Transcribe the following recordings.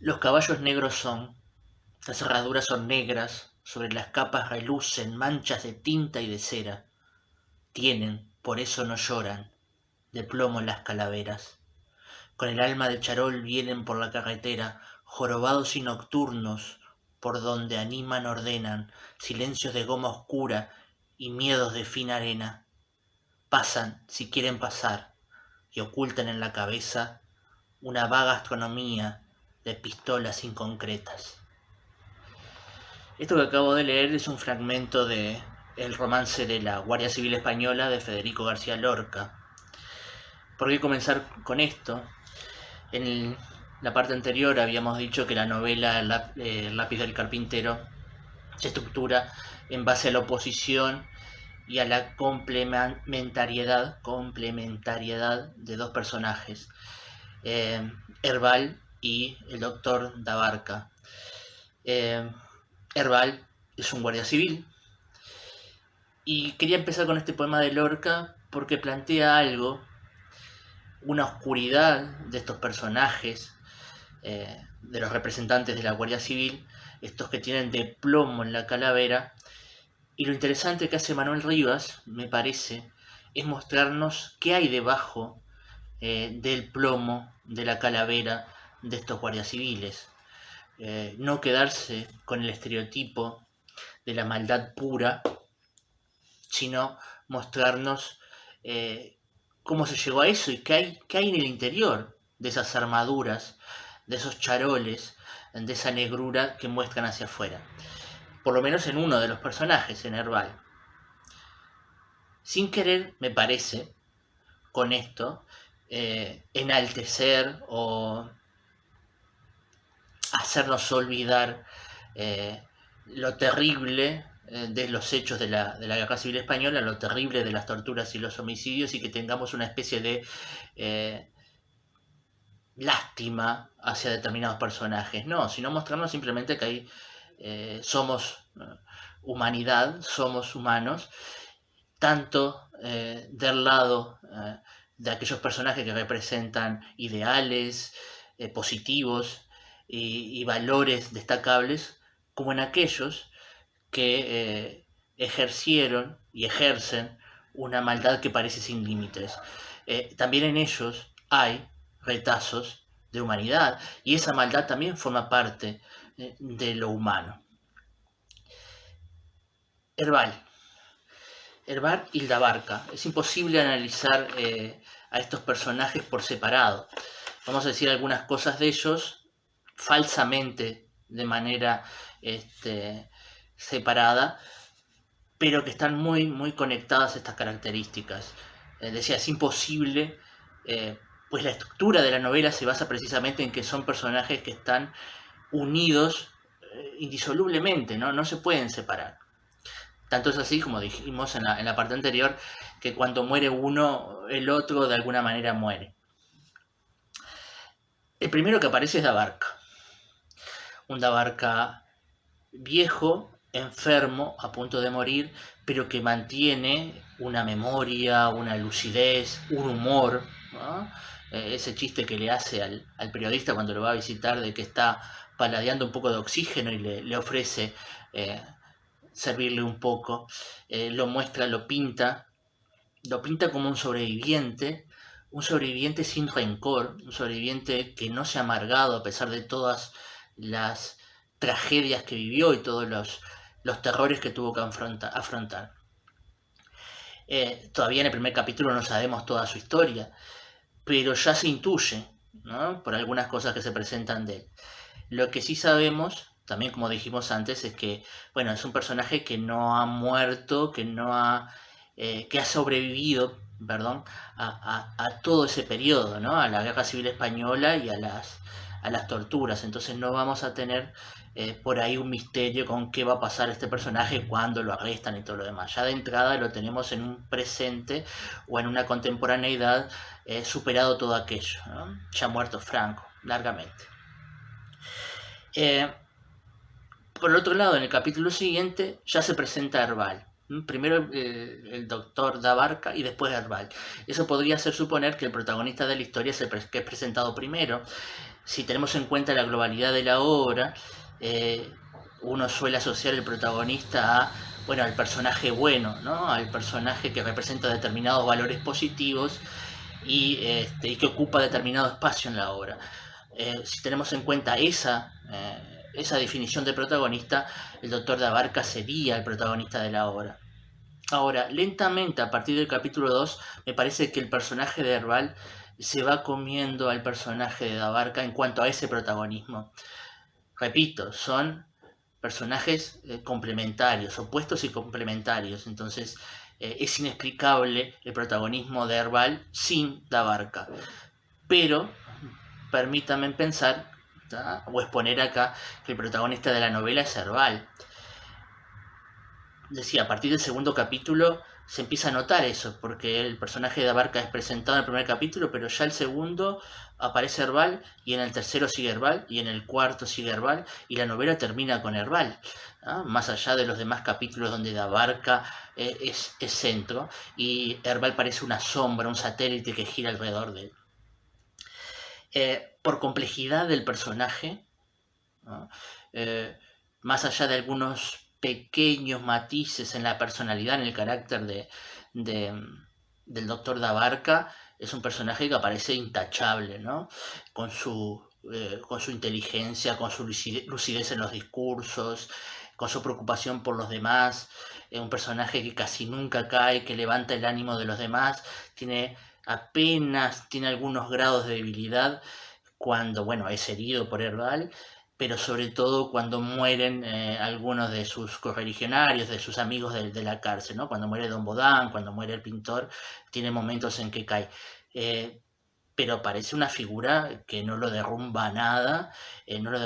Los caballos negros son, las herraduras son negras, sobre las capas relucen manchas de tinta y de cera. Tienen, por eso no lloran, de plomo las calaveras. Con el alma de charol vienen por la carretera, jorobados y nocturnos, por donde animan ordenan, silencios de goma oscura y miedos de fina arena. Pasan, si quieren pasar, y ocultan en la cabeza una vaga astronomía de pistolas inconcretas. Esto que acabo de leer es un fragmento de el romance de la Guardia Civil Española de Federico García Lorca. ¿Por qué comenzar con esto? En la parte anterior habíamos dicho que la novela El lápiz del carpintero se estructura en base a la oposición y a la complementariedad de dos personajes, Herval y el doctor Dabarca. Herval es un guardia civil y quería empezar con este poema de Lorca porque plantea algo, una oscuridad de estos personajes, de los representantes de la Guardia Civil, estos que tienen de plomo en la calavera. Y lo interesante que hace Manuel Rivas, me parece, es mostrarnos qué hay debajo del plomo, de la calavera de estos guardias civiles. No quedarse con el estereotipo de la maldad pura, sino mostrarnos cómo se llegó a eso y qué hay en el interior de esas armaduras, de esos charoles, de esa negrura que muestran hacia afuera. Por lo menos en uno de los personajes, en Herval. Sin querer, me parece, con esto, enaltecer o hacernos olvidar lo terrible de los hechos de la Guerra Civil Española, lo terrible de las torturas y los homicidios, y que tengamos una especie de lástima hacia determinados personajes. No, sino mostrarnos simplemente que somos humanidad, somos humanos, tanto del lado de aquellos personajes que representan ideales positivos y valores destacables, como en aquellos que ejercieron y ejercen una maldad que parece sin límites. También en ellos hay retazos de humanidad y esa maldad también forma parte de lo humano. Herval y Dabarca. Es imposible analizar a estos personajes por separado. Vamos a decir algunas cosas de ellos falsamente, de manera separada, pero que están muy, muy conectadas a estas características. Decía, es imposible, pues la estructura de la novela se basa precisamente en que son personajes que están unidos indisolublemente, no se pueden separar. Tanto es así, como dijimos en la parte anterior, que cuando muere uno, el otro de alguna manera muere. El primero que aparece es Dabarca. Un Dabarca viejo, enfermo, a punto de morir, pero que mantiene una memoria, una lucidez, un humor, ¿no? Ese chiste que le hace al periodista cuando lo va a visitar de que está paladeando un poco de oxígeno y le ofrece servirle un poco, lo muestra, lo pinta como un sobreviviente sin rencor, un sobreviviente que no se ha amargado a pesar de todas las tragedias que vivió y todos los terrores que tuvo que afrontar. Todavía en el primer capítulo no sabemos toda su historia, pero ya se intuye, ¿no?, por algunas cosas que se presentan de él. Lo que sí sabemos, también como dijimos antes, es que, bueno, es un personaje que no ha muerto, que ha sobrevivido, a todo ese periodo, ¿no?, a la Guerra Civil Española y a las torturas. Entonces no vamos a tener por ahí un misterio con qué va a pasar este personaje cuando lo arrestan y todo lo demás. Ya de entrada lo tenemos en un presente o en una contemporaneidad superado todo aquello, ¿no? Ya muerto Franco, largamente. Por el otro lado, en el capítulo siguiente ya se presenta Herval. Primero el doctor Dabarca y después Herval. Eso podría hacer suponer que el protagonista de la historia es el que es presentado primero. si tenemos en cuenta la globalidad de la obra, uno suele asociar el protagonista a, bueno, al personaje bueno, ¿no? Al personaje que representa determinados valores positivos y que ocupa determinado espacio en la obra. Si tenemos en cuenta esa definición de protagonista, el Doctor de Abarca sería el protagonista de la obra. Ahora, lentamente, a partir del capítulo 2, me parece que el personaje de Herbal se va comiendo al personaje de Abarca en cuanto a ese protagonismo. Repito, son personajes complementarios, opuestos y complementarios. Entonces, es inexplicable el protagonismo de Herbal sin Abarca. Pero permítanme pensar, ¿tá?, o exponer acá que el protagonista de la novela es Herbal. Decía, a partir del segundo capítulo se empieza a notar eso, porque el personaje de Abarca es presentado en el primer capítulo, pero ya el segundo aparece Herbal, y en el tercero sigue Herbal, y en el cuarto sigue Herbal, y la novela termina con Herbal, ¿no? Más allá de los demás capítulos donde Abarca es centro, y Herbal parece una sombra, un satélite que gira alrededor de él. Por complejidad del personaje, ¿no? Más allá de algunos pequeños matices en la personalidad, en el carácter del Doctor de Abarca, es un personaje que aparece intachable, ¿no? Con su inteligencia, con su lucidez en los discursos, con su preocupación por los demás, un personaje que casi nunca cae, que levanta el ánimo de los demás, tiene algunos grados de debilidad cuando, bueno, es herido por Herbal, pero sobre todo cuando mueren algunos de sus correligionarios, de sus amigos de la cárcel, ¿no? Cuando muere Don Bodán, cuando muere el pintor, tiene momentos en que cae. Pero parece una figura que no lo derrumba nada, no le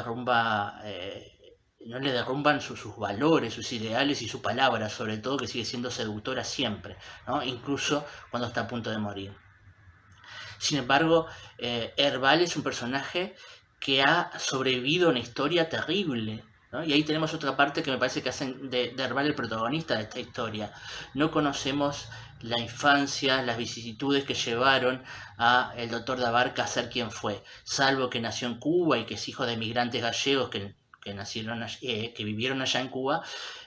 derrumban sus valores, sus ideales y su palabra, sobre todo, que sigue siendo seductora siempre, ¿no? Incluso cuando está a punto de morir. Sin embargo, Herbal es un personaje que ha sobrevivido a una historia terrible, ¿no? Y ahí tenemos otra parte que me parece que hacen de Herbal el protagonista de esta historia. No conocemos la infancia, las vicisitudes que llevaron a el Doctor de Abarca a ser quien fue, salvo que nació en Cuba y que es hijo de migrantes gallegos que vivieron allá en Cuba.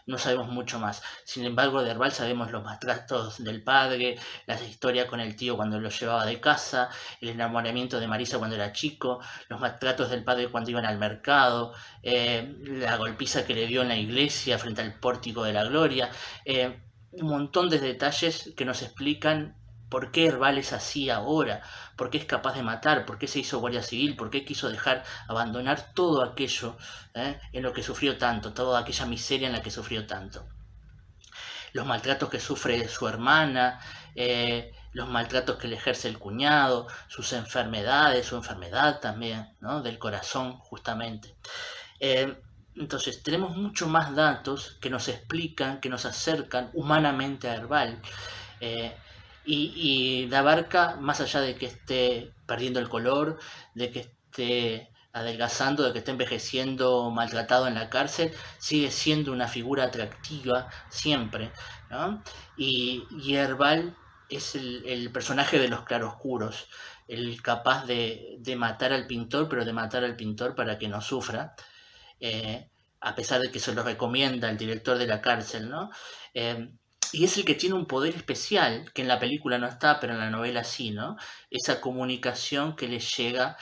No sabemos mucho más. Sin embargo, de Herbal sabemos los maltratos del padre, las historias con el tío cuando lo llevaba de casa, el enamoramiento de Marisa cuando era chico, los maltratos del padre cuando iban al mercado, la golpiza que le dio en la iglesia frente al pórtico de la gloria, un montón de detalles que nos explican por qué Herbal es así ahora, por qué es capaz de matar, por qué se hizo guardia civil, por qué quiso abandonar todo aquello en lo que sufrió tanto, toda aquella miseria en la que sufrió tanto. Los maltratos que sufre su hermana, los maltratos que le ejerce el cuñado, sus enfermedades, su enfermedad también, ¿no?, del corazón justamente. Entonces tenemos mucho más datos que nos explican, que nos acercan humanamente a Herbal. Y de Abarca, más allá de que esté perdiendo el color, de que esté adelgazando, de que esté envejeciendo, maltratado en la cárcel, sigue siendo una figura atractiva siempre, ¿no? Y Herbal es el personaje de los claroscuros, el capaz de matar al pintor, pero de matar al pintor para que no sufra, a pesar de que se lo recomienda el director de la cárcel, ¿no? Y es el que tiene un poder especial, que en la película no está, pero en la novela sí, ¿no? Esa comunicación que le llega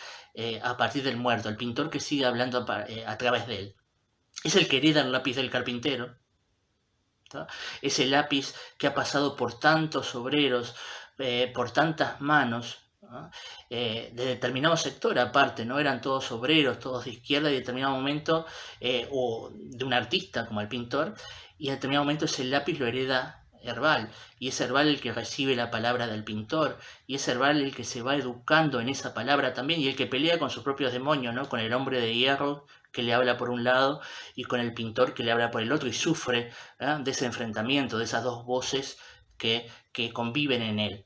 a partir del muerto, el pintor que sigue hablando a través de él. Es el que hereda el lápiz del carpintero, ¿no? Es el lápiz que ha pasado por tantos obreros, por tantas manos, ¿no? De determinado sector aparte, no eran todos obreros, todos de izquierda, y en determinado momento, o de un artista como el pintor, y en determinado momento ese lápiz lo hereda Herbal, y es Herbal el que recibe la palabra del pintor, y es Herbal el que se va educando en esa palabra también, y el que pelea con sus propios demonios, ¿no? Con el hombre de hierro que le habla por un lado y con el pintor que le habla por el otro, y sufre de ese enfrentamiento, de esas dos voces que conviven en él.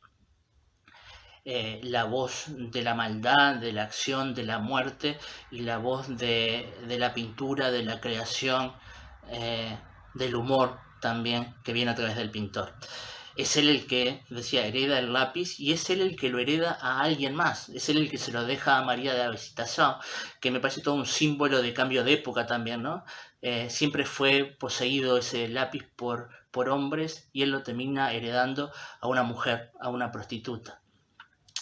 La voz de la maldad, de la acción, de la muerte, y la voz de la pintura, de la creación, del humor también, que viene a través del pintor. es él el que, decía, hereda el lápiz y es él el que lo hereda a alguien más. Es él el que se lo deja a María de Abesiltasao, que me parece todo un símbolo de cambio de época también, ¿no? Siempre fue poseído ese lápiz por hombres y él lo termina heredando a una mujer, a una prostituta.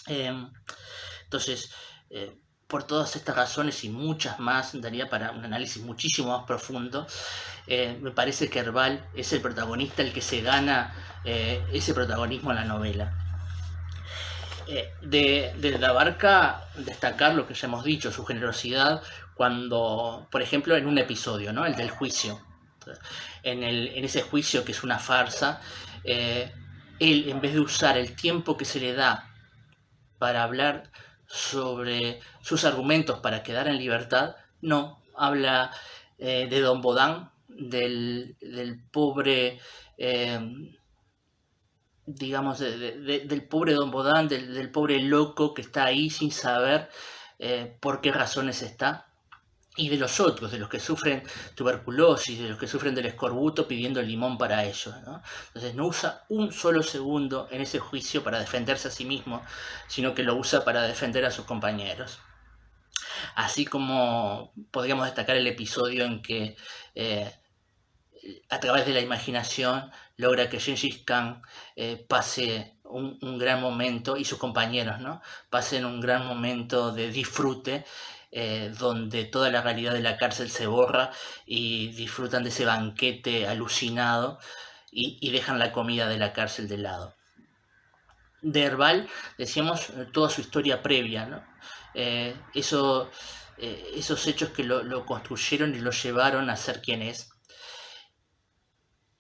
Entonces, por todas estas razones y muchas más, daría para un análisis muchísimo más profundo. Me parece que Herval es el protagonista, el que se gana ese protagonismo en la novela. De la Barca, destacar lo que ya hemos dicho, su generosidad cuando, por ejemplo, en un episodio, ¿no? El del juicio. En ese juicio que es una farsa, él, en vez de usar el tiempo que se le da para hablar sobre sus argumentos para quedar en libertad, no, habla de Don Bodán, del pobre, digamos, del pobre Don Bodán, del pobre loco que está ahí sin saber por qué razones está, y de los otros, de los que sufren tuberculosis, de los que sufren del escorbuto pidiendo limón para ellos, ¿no? Entonces no usa un solo segundo en ese juicio para defenderse a sí mismo, sino que lo usa para defender a sus compañeros. Así como podríamos destacar el episodio en que a través de la imaginación logra que Gengis Khan pase un gran momento, y sus compañeros, ¿no? Pasen un gran momento de disfrute, donde toda la realidad de la cárcel se borra y disfrutan de ese banquete alucinado y dejan la comida de la cárcel de lado. De Herval decíamos toda su historia previa, ¿no? Esos hechos que lo construyeron y lo llevaron a ser quien es.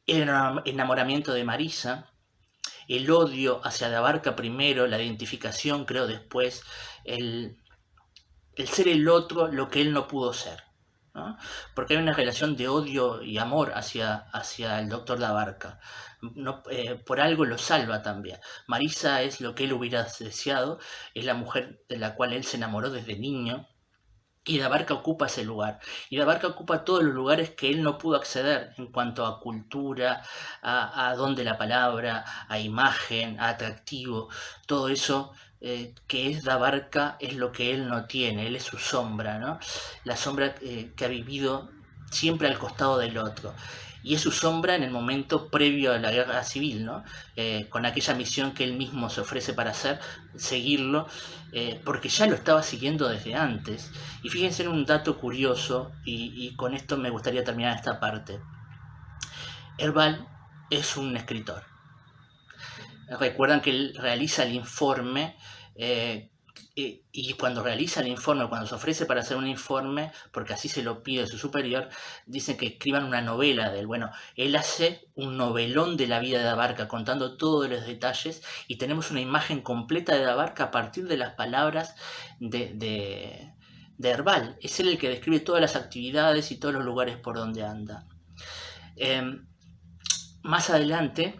El enamoramiento de Marisa, el odio hacia la Barca primero, la identificación creo después, el ser el otro lo que él no pudo ser, ¿no? Porque hay una relación de odio y amor hacia el doctor Labarca. No, por algo lo salva también. Marisa es lo que él hubiera deseado, es la mujer de la cual él se enamoró desde niño, y Labarca ocupa ese lugar. Y Labarca ocupa todos los lugares que él no pudo acceder en cuanto a cultura, a don de la palabra, a imagen, a atractivo. Todo eso que es Labarca es lo que él no tiene. Él es su sombra, ¿no? La sombra que ha vivido siempre al costado del otro. Y es su sombra en el momento previo a la guerra civil, ¿no? Con aquella misión que él mismo se ofrece para hacer, seguirlo, porque ya lo estaba siguiendo desde antes. Y fíjense en un dato curioso, y con esto me gustaría terminar esta parte. Herval es un escritor. Recuerdan que él realiza el informe, y cuando realiza el informe, cuando se ofrece para hacer un informe, porque así se lo pide su superior, dicen que escriban una novela de él. Bueno, él hace un novelón de la vida de Labarca, contando todos los detalles, y tenemos una imagen completa de Labarca a partir de las palabras de Herval. Es él el que describe todas las actividades y todos los lugares por donde anda. Más adelante,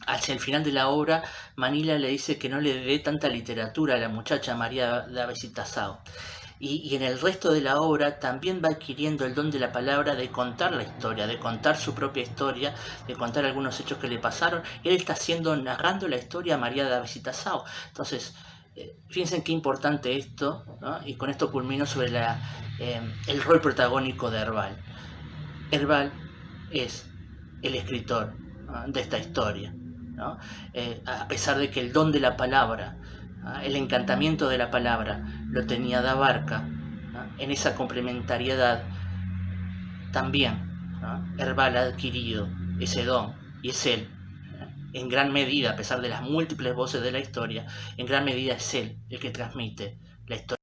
hacia el final de la obra, Manila le dice que no le dé tanta literatura a la muchacha María de Abesiltasao. Y en el resto de la obra también va adquiriendo el don de la palabra, de contar la historia, de contar su propia historia, de contar algunos hechos que le pasaron. Él está narrando la historia a María de Abesiltasao. Entonces, fíjense qué importante esto, ¿no? Y con esto culmino sobre el rol protagónico de Herval. Herval es el escritor, ¿no?, de esta historia, ¿no? A pesar de que el don de la palabra, ¿no?, el encantamiento de la palabra lo tenía Labarca, ¿no?, en esa complementariedad también, ¿no?, Herval ha adquirido ese don, y es él, ¿no?, en gran medida, a pesar de las múltiples voces de la historia, en gran medida es él el que transmite la historia.